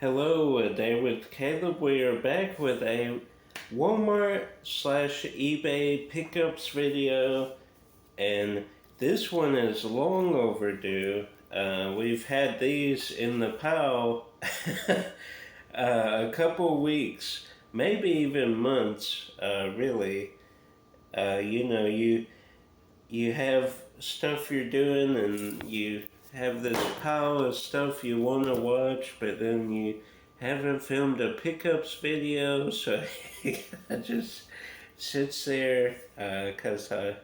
Hello, a day with Caleb. We are back with a Walmart slash eBay pickups video, and this one is long overdue. We've had these in the pile a couple weeks, maybe even months, really. You have stuff you're doing and you have this pile of stuff you want to watch, but then you haven't filmed a pickups video, so it just sits there because I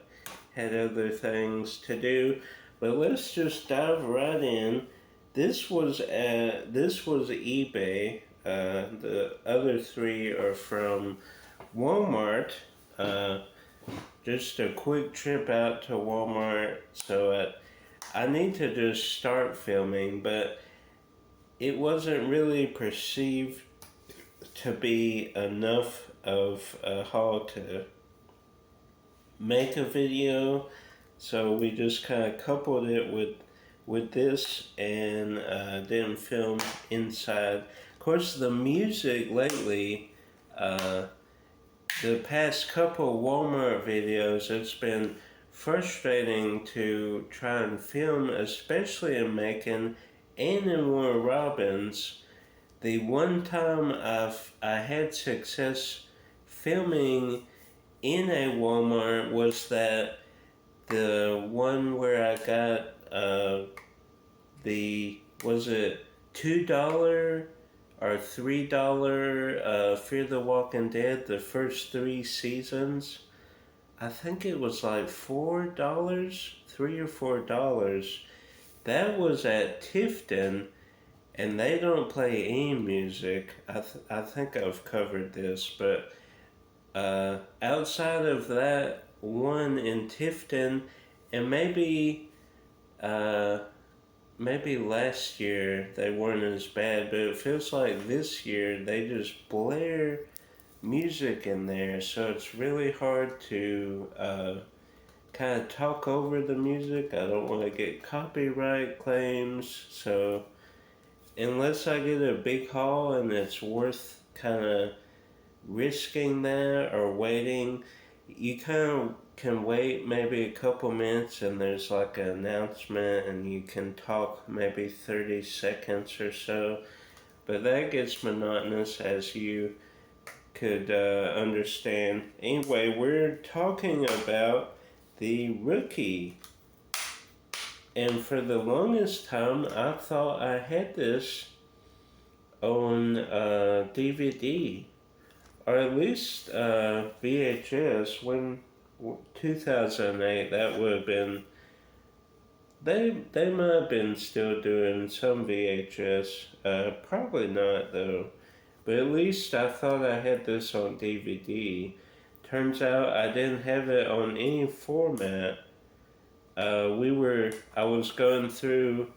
had other things to do. But let's just dive right in. This was eBay. The other three are from Walmart. Uh, just a quick trip out to Walmart, so I need to just start filming, but it wasn't really perceived to be enough of a haul to make a video, so we just kind of coupled it with this and didn't film inside. Of course, the music lately, the past couple Walmart videos, it's been frustrating to try and film, especially in Macon and in Warner Robins. The one time I had success filming in a Walmart was that the one where I got was it $2 or $3 Fear the Walking Dead, the first 3 seasons. I think it was like $4, $3 or $4. That was at Tifton, and they don't play any music. I think I've covered this, but outside of that one in Tifton, and maybe last year they weren't as bad, but it feels like this year they just blare music in there, so it's really hard to kind of talk over the music. I don't want to get copyright claims, so unless I get a big haul and it's worth kind of risking that or waiting, you kind of can wait maybe a couple minutes and there's like an announcement and you can talk maybe 30 seconds or so, but that gets monotonous, as you could understand. Anyway, we're talking about the Rookie, and for the longest time I thought I had this on DVD, or at least VHS. When 2008, that would have been, they might have been still doing some VHS, probably not though, but at least I thought I had this on DVD. Turns out I didn't have it on any format. I was going through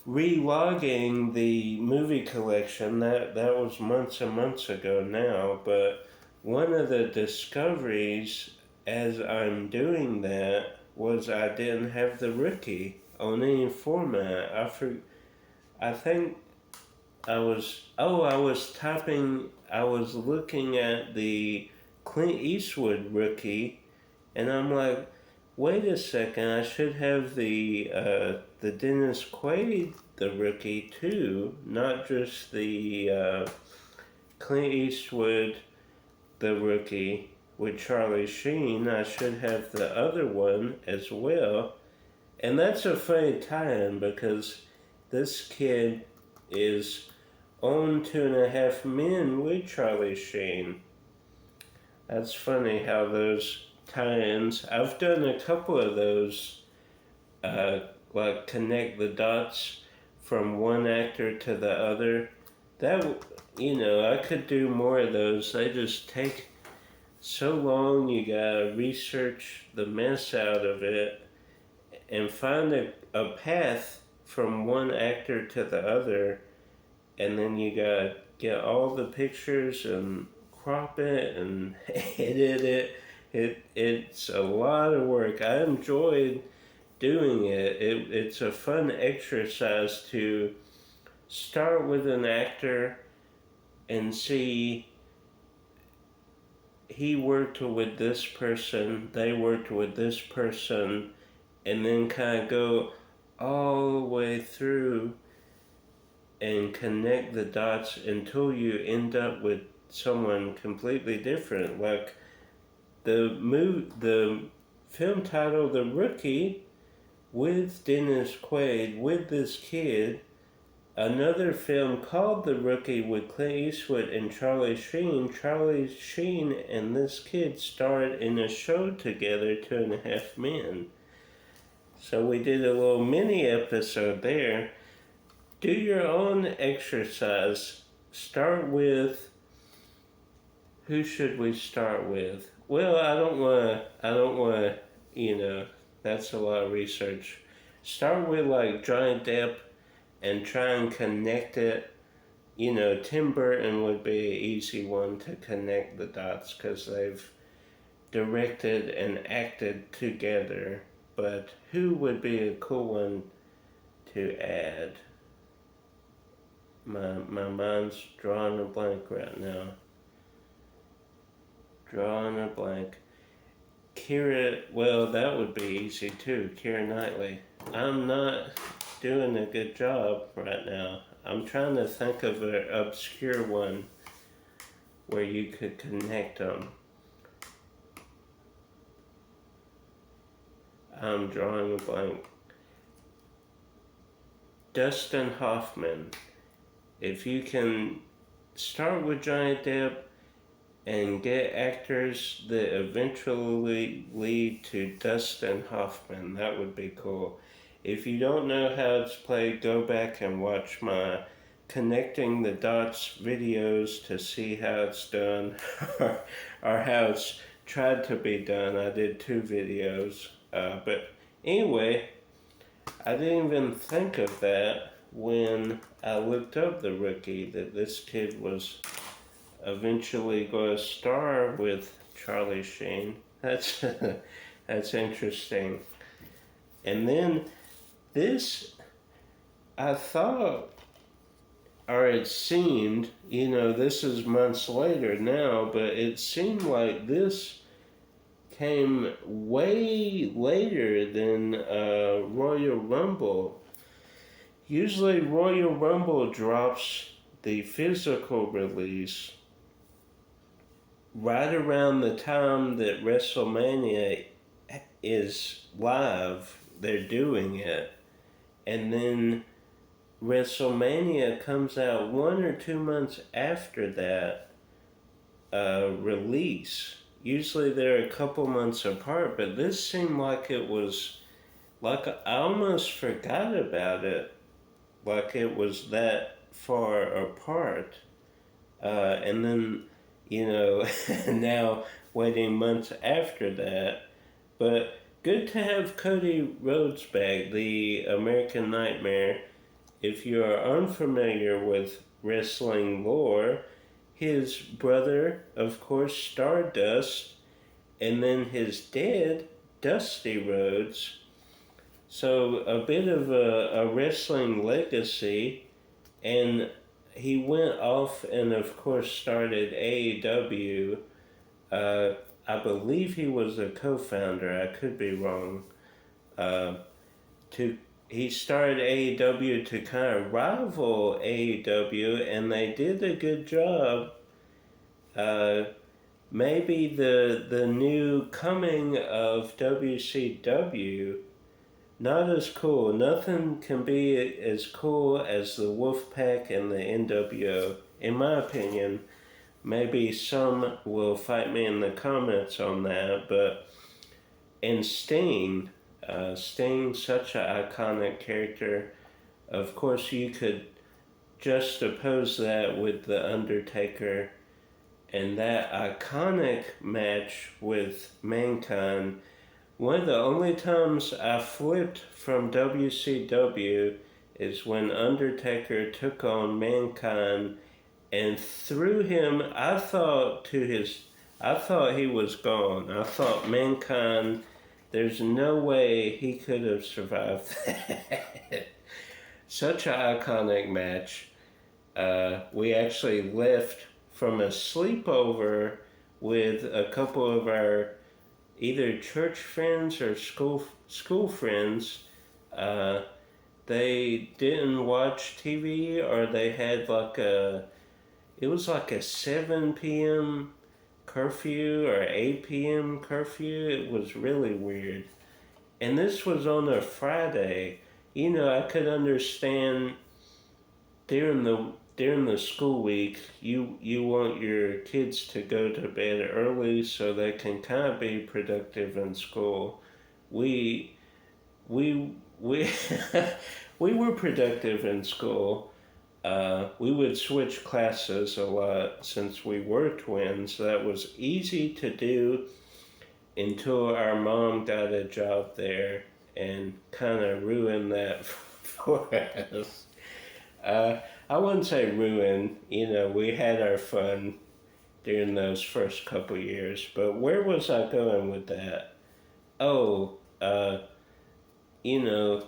re-logging the movie collection. That was months and months ago now, but one of the discoveries as I'm doing that was I didn't have the Rookie on any format. I think I was looking at the Clint Eastwood Rookie, and I'm like, wait a second, I should have the Dennis Quaid, the Rookie too, not just the Clint Eastwood, the Rookie with Charlie Sheen. I should have the other one as well. And that's a funny tie-in because this kid is on 2.5 Men with Charlie Sheen. That's funny how those tie-ins. I've done a couple of those, like connect the dots from one actor to the other. I could do more of those. They just take so long. You gotta research the mess out of it and find a path from one actor to the other, and then you gotta get all the pictures and crop it and edit it. It's a lot of work. I enjoyed doing it. It's a fun exercise to start with an actor and see he worked with this person, they worked with this person, and then kind of go all the way through and connect the dots until you end up with someone completely different. Like the film title The Rookie, with Dennis Quaid, with this kid. Another film called The Rookie with Clint Eastwood and Charlie Sheen. Charlie Sheen and this kid starred in a show together, 2.5 Men. So we did a little mini episode there. Do your own exercise. Start with, who should we start with? Well, I don't want to, that's a lot of research. Start with like Johnny Depp and try and connect it. Tim Burton would be an easy one to connect the dots because they've directed and acted together. But who would be a cool one to add? My mind's drawing a blank right now. Drawing a blank. Keira, well, that would be easy too. Keira Knightley. I'm not doing a good job right now. I'm trying to think of an obscure one where you could connect them. I'm drawing a blank. Dustin Hoffman. If you can start with Johnny Depp and get actors that eventually lead to Dustin Hoffman, that would be cool. If you don't know how it's played, go back and watch my Connecting the Dots videos to see how it's done or how it's tried to be done. I did 2 videos. But anyway, I didn't even think of that when I looked up The Rookie, that this kid was eventually going to star with Charlie Sheen. That's interesting. And then this, I thought, or it seemed, this is months later now, but it seemed like this came way later than Royal Rumble. Usually Royal Rumble drops the physical release right around the time that WrestleMania is live. They're doing it. And then WrestleMania comes out 1 or 2 months after that release. Usually they're a couple months apart, but this seemed like it was, like I almost forgot about it, like it was that far apart. And then, now waiting months after that. But good to have Cody Rhodes back, the American Nightmare. If you are unfamiliar with wrestling lore, his brother, of course, Stardust, and then his dad, Dusty Rhodes. So a bit of a wrestling legacy, and he went off and, of course, started AEW. I believe he was a co-founder. I could be wrong. He started AEW to kind of rival AEW, and they did a good job. Maybe the new coming of WCW, not as cool. Nothing can be as cool as the Wolfpack and the NWO, in my opinion. Maybe some will fight me in the comments on that, but and Sting, such an iconic character. Of course, you could juxtapose that with The Undertaker and that iconic match with Mankind. One of the only times I flipped from WCW is when Undertaker took on Mankind and threw him. I thought he was gone. I thought Mankind, there's no way he could have survived that. such an iconic match. We actually left from a sleepover with a couple of our either church friends or school friends. Uh, they didn't watch TV, or they had like it was like a 7 p.m. curfew or 8 p.m. curfew. It was really weird. And this was on a Friday. You know, I could understand during the school week, you want your kids to go to bed early so they can kind of be productive in school. We we we were productive in school. We would switch classes a lot since we were twins. That was easy to do until our mom got a job there and kind of ruined that for us. Uh, I wouldn't say ruin. You know, we had our fun during those first couple years. But where was I going with that? Oh, you know,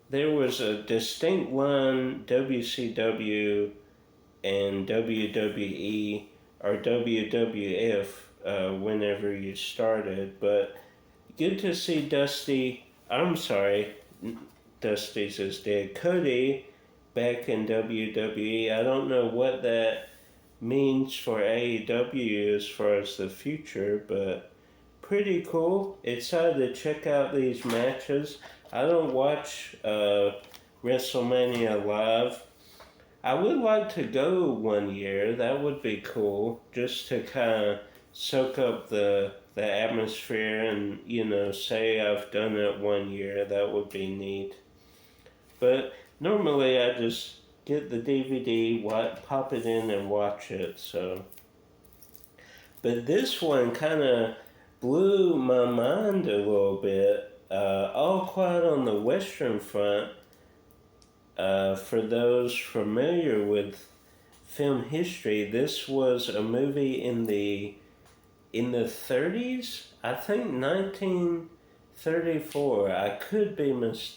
there was a distinct line WCW and WWE or WWF whenever you started. But good to see Dusty. I'm sorry, Dusty's is dead. Cody back in WWE. I don't know what that means for AEW as far as the future, but pretty cool. Excited to check out these matches. I don't watch WrestleMania live. I would like to go one year. That would be cool, just to kind of soak up the atmosphere and say I've done it one year. That would be neat. But normally I just get the DVD, pop it in, and watch it. So, but this one kind of blew my mind a little bit. All Quiet on the Western Front. For those familiar with film history, this was a movie in the 30s. I think 1934. I could be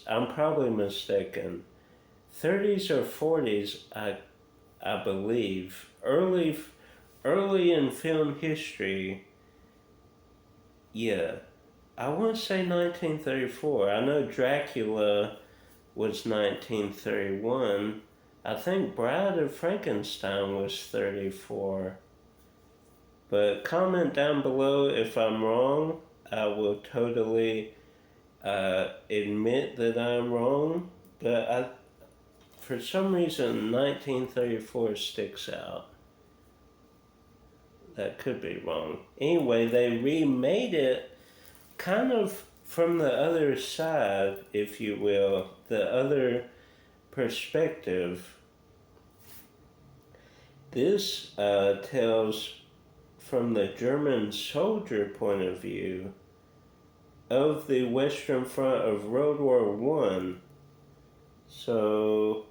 I'm probably mistaken. 30s or 40s, I believe. Early in film history. Yeah, I want to say 1934. I know Dracula was 1931. I think Bride of Frankenstein was 34. But comment down below if I'm wrong. I will totally admit that I'm wrong. But for some reason, 1934 sticks out. That could be wrong. Anyway, they remade it kind of from the other side, if you will, the other perspective. This tells from the German soldier point of view of the Western Front of World War I. So,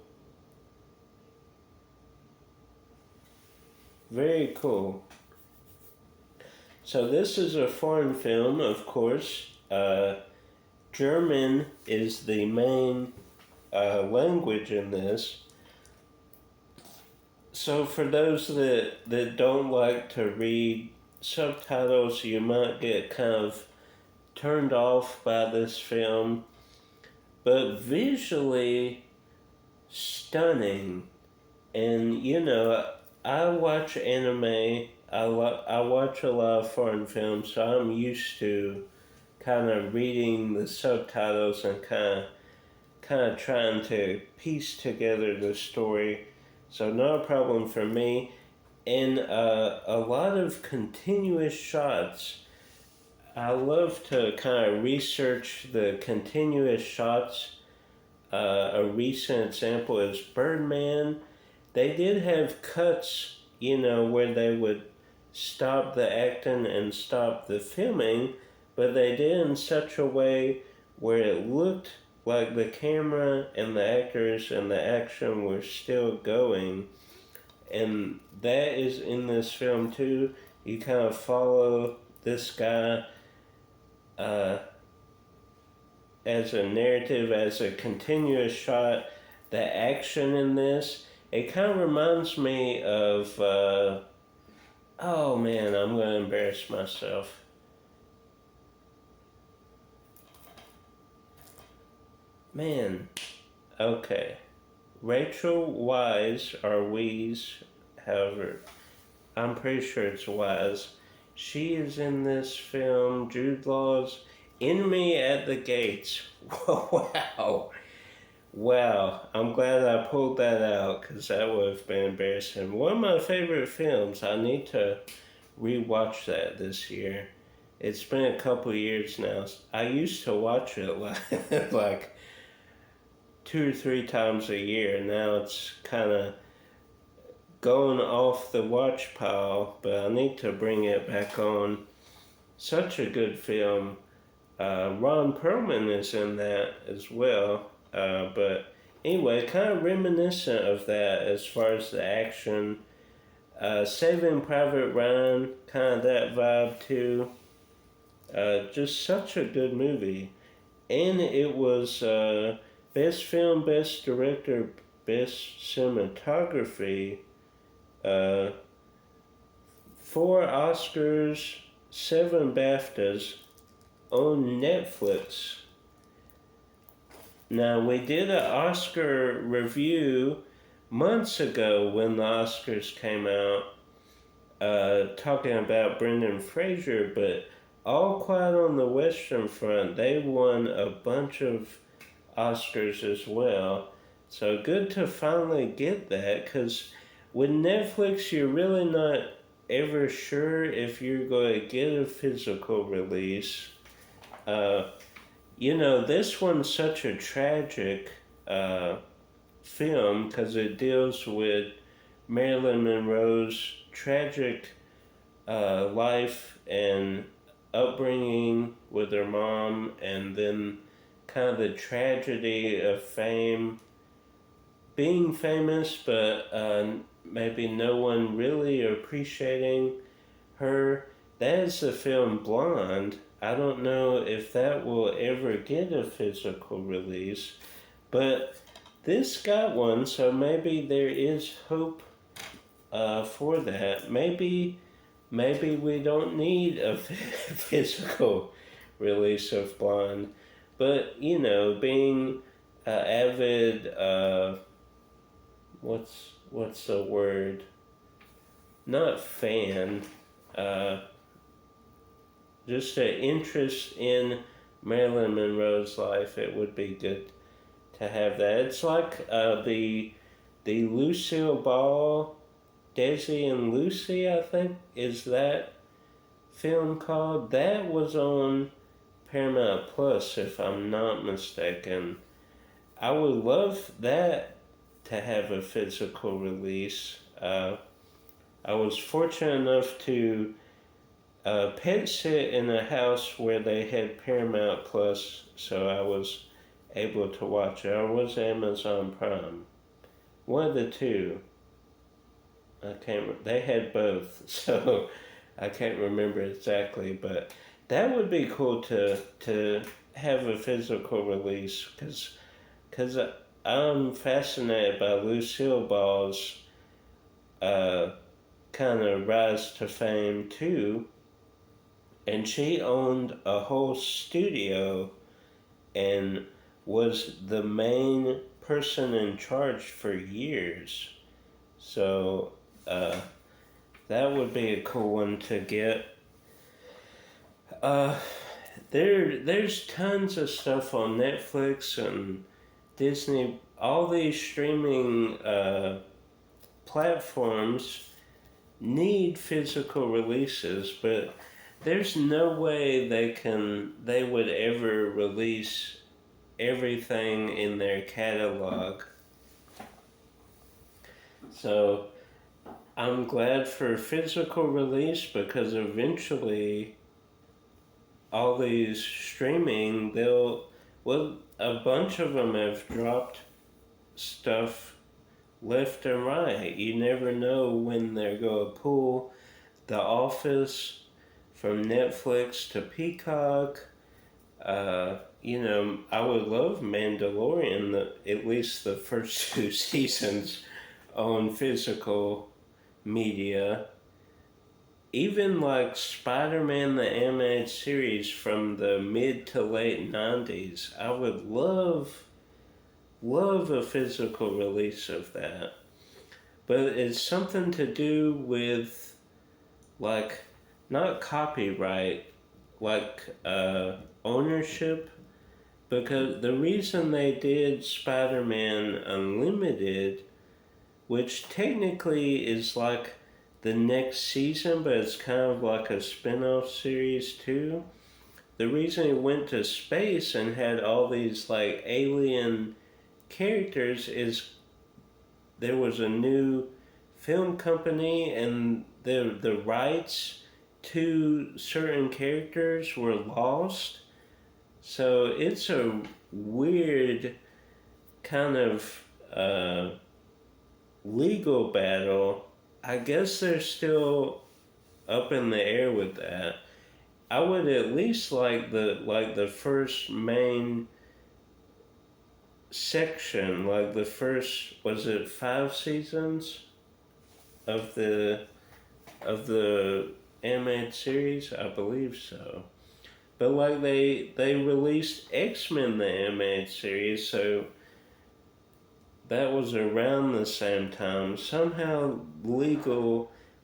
very cool. So this is a foreign film, of course. German is the main language in this. So for those that don't like to read subtitles, you might get kind of turned off by this film. But visually stunning. And, I watch anime. I watch a lot of foreign films, so I'm used to kind of reading the subtitles and kind of trying to piece together the story. So not a problem for me. And a lot of continuous shots. I love to kind of research the continuous shots. A recent example is Birdman. They did have cuts, where they would stop the acting and stop the filming, but they did in such a way where it looked like the camera and the actors and the action were still going. And that is in this film too. You kind of follow this guy as a narrative, as a continuous shot. the action in this, it kind of reminds me of, oh man, I'm going to embarrass myself. Man, okay. Rachel Wise, or Weeze, however, I'm pretty sure it's Wise. She is in this film, Jude Law's Enemy at the Gates. Wow. Wow. I'm glad I pulled that out because that would have been embarrassing. One of my favorite films. I need to rewatch that this year. It's been a couple years now. I used to watch it like 2 or 3 times a year. Now it's kind of going off the watch pile, but I need to bring it back on. Such a good film. Ron Perlman is in that as well. But anyway, kind of reminiscent of that as far as the action. Saving Private Ryan, kind of that vibe too. Just such a good movie. And it was Best Film, Best Director, Best Cinematography. 4 Oscars, 7 BAFTAs on Netflix. Now, we did an Oscar review months ago when the Oscars came out, talking about Brendan Fraser, but All Quiet on the Western Front, they won a bunch of Oscars as well. So good to finally get that, because with Netflix, you're really not ever sure if you're going to get a physical release. This one's such a tragic film because it deals with Marilyn Monroe's tragic life and upbringing with her mom, and then kind of the tragedy of fame, being famous, but maybe no one really appreciating her. That is the film Blonde. I don't know if that will ever get a physical release, but this got one, so maybe there is hope for that. Maybe we don't need a physical release of Blonde, but being avid, what's the word? Not fan. Just an interest in Marilyn Monroe's life. It would be good to have that. It's like the Lucille Ball, Desi and Lucy, I think, is that film called. That was on Paramount Plus, if I'm not mistaken. I would love that to have a physical release. I was fortunate enough to pet sit in a house where they had Paramount Plus, so I was able to watch it. Or was Amazon Prime? One of the two. I can't. They had both, so I can't remember exactly. But that would be cool to have a physical release, because I'm fascinated by Lucille Ball's kind of rise to fame too. And she owned a whole studio and was the main person in charge for years. So that would be a cool one to get. There's tons of stuff on Netflix and Disney. All these streaming platforms need physical releases, but there's no way they would ever release everything in their catalog. So I'm glad for physical release, because eventually all these streaming, a bunch of them have dropped stuff left and right. You never know when they're going to pull The Office from Netflix to Peacock. I would love Mandalorian, at least the first two seasons on physical media. Even like Spider-Man the animated series from the mid to late 90s, I would love a physical release of that. But it's something to do with like not copyright, like ownership. Because the reason they did Spider-Man Unlimited, which technically is like the next season, but it's kind of like a spin-off series too. The reason he went to space and had all these like alien characters is there was a new film company and the rights to certain characters were lost. So it's a weird kind of legal battle. I guess they're still up in the air with that. I would at least like the first main section, like the first, was it 5 seasons of the animated series? I believe so. But like they released X-Men the animated series, so that was around the same time. Somehow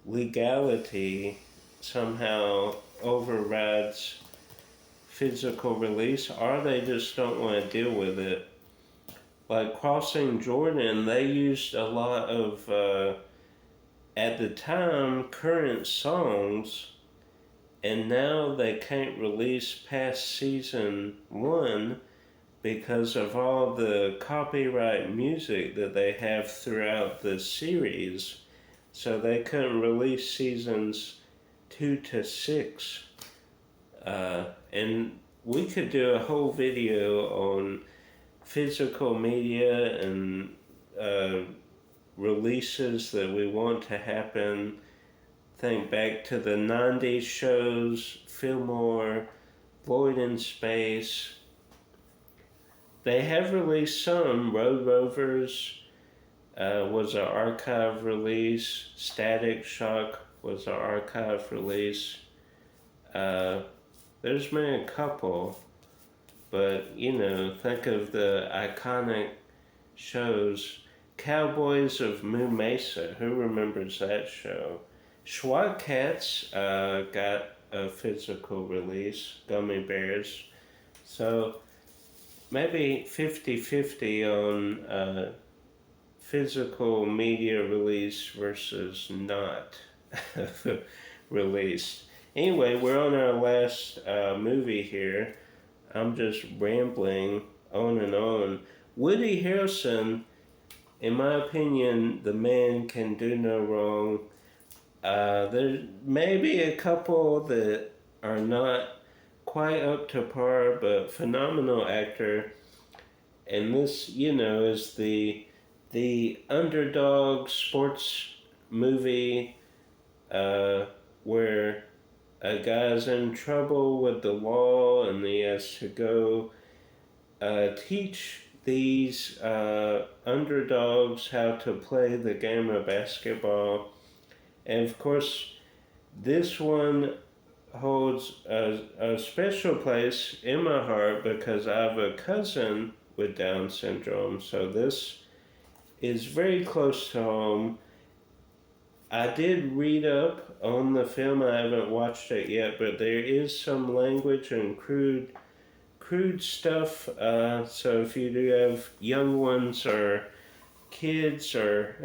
legality somehow overrides physical release, or they just don't want to deal with it. Like Crossing Jordan, they used a lot of at the time current songs, and now they can't release past season 1 because of all the copyright music that they have throughout the series. So they couldn't release seasons 2 to 6. And we could do a whole video on physical media and releases that we want to happen. Think back to the 90s shows, Fillmore, Void in Space. They have released some. Road Rovers was an archive release. Static Shock was an archive release. There's been a couple, but think of the iconic shows. Cowboys of Moo Mesa. Who remembers that show? SWAT Cats got a physical release. Gummy Bears. So maybe 50-50 on physical media release versus not released. Anyway, we're on our last movie here. I'm just rambling on and on. Woody Harrelson, in my opinion, the man can do no wrong. There may be a couple that are not quite up to par, but phenomenal actor. And this, is the underdog sports movie where a guy's in trouble with the law and he has to go teach these underdogs how to play the game of basketball. And of course, this one holds a special place in my heart because I have a cousin with Down syndrome. So this is very close to home. I did read up on the film. I haven't watched it yet, but there is some language and crude stuff. So if you do have young ones or kids or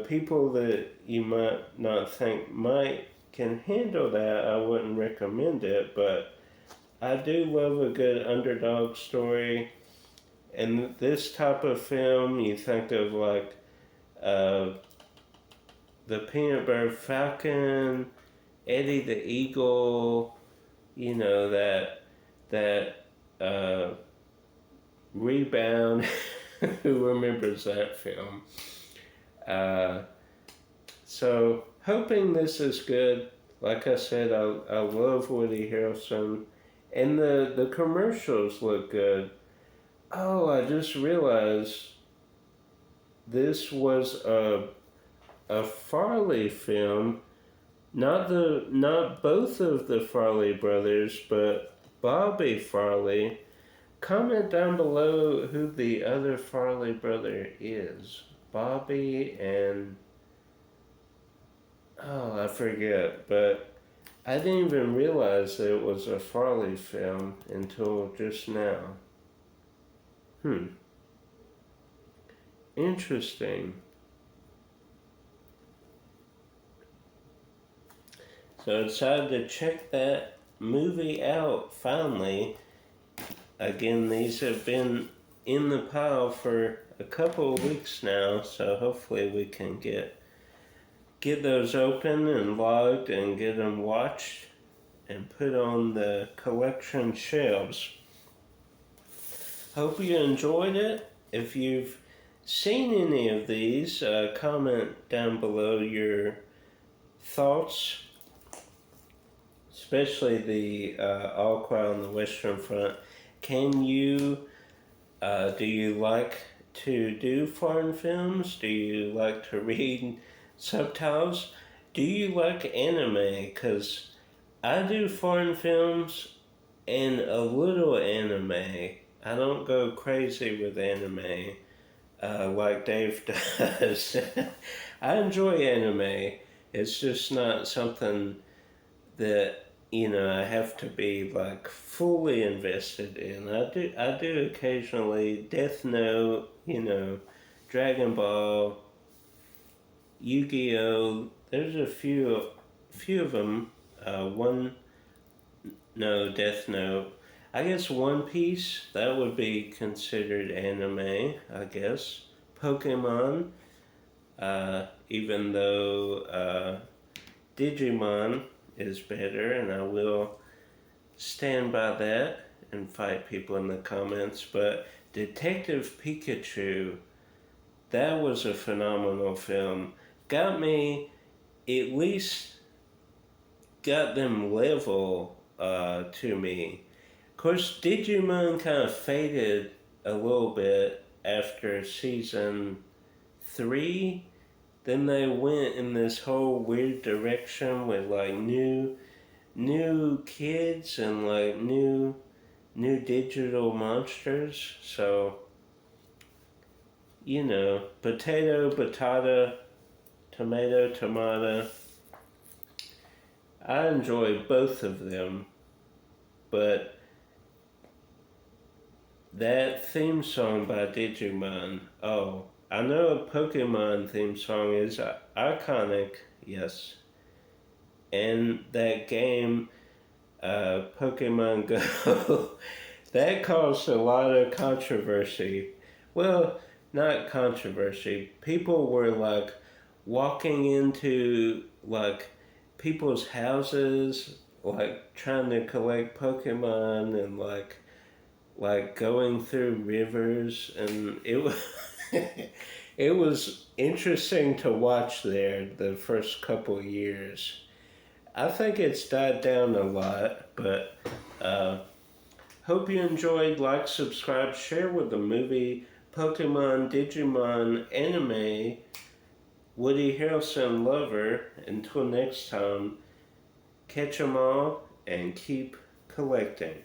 people that you might not think might can handle that, I wouldn't recommend it. But I do love a good underdog story. And this type of film, you think of like the Peanut Butter Falcon, Eddie the Eagle, that Rebound. Who remembers that film? So hoping this is good. Like I said, I love Woody Harrelson, And the commercials look good. Oh, I just realized this was a Farley film. Not both of the Farley brothers, but Bobby Farley. Comment down below who the other Farley brother is. Bobby and oh, I forget, but I didn't even realize that it was a Farley film until just now. Interesting. So I decided to check that movie out finally. Again, these have been in the pile for a couple of weeks now, so hopefully we can get those open and logged and get them watched and put on the collection shelves. Hope you enjoyed it. If you've seen any of these, comment down below your thoughts, especially the All Quiet on the Western Front. Do you like to do foreign films? Do you like to read subtitles? Do you like anime? Because I do foreign films and a little anime. I don't go crazy with anime like Dave does. I enjoy anime. It's just not something that I have to be like fully invested in. I do occasionally Death Note, Dragon Ball, Yu-Gi-Oh. There's a few of them. Death Note. I guess One Piece, that would be considered anime, I guess. Pokemon, even though Digimon is better, and I will stand by that and fight people in the comments. But Detective Pikachu, that was a phenomenal film. Got them level to me. Of course, Digimon kind of faded a little bit after season 3. Then they went in this whole weird direction with like new kids and like new digital monsters. So potato, batata, tomato, tomato. I enjoy both of them, but that theme song by Digimon, oh, I know a Pokemon theme song is iconic, yes. And that game, Pokemon Go, that caused a lot of controversy. Well, not controversy. People were like walking into like people's houses, like trying to collect Pokemon and like going through rivers, and it was it was interesting to watch there the first couple years. I think it's died down a lot, but hope you enjoyed. Like, subscribe, share with the movie Pokemon Digimon anime Woody Harrelson lover. Until next time, catch 'em all and keep collecting.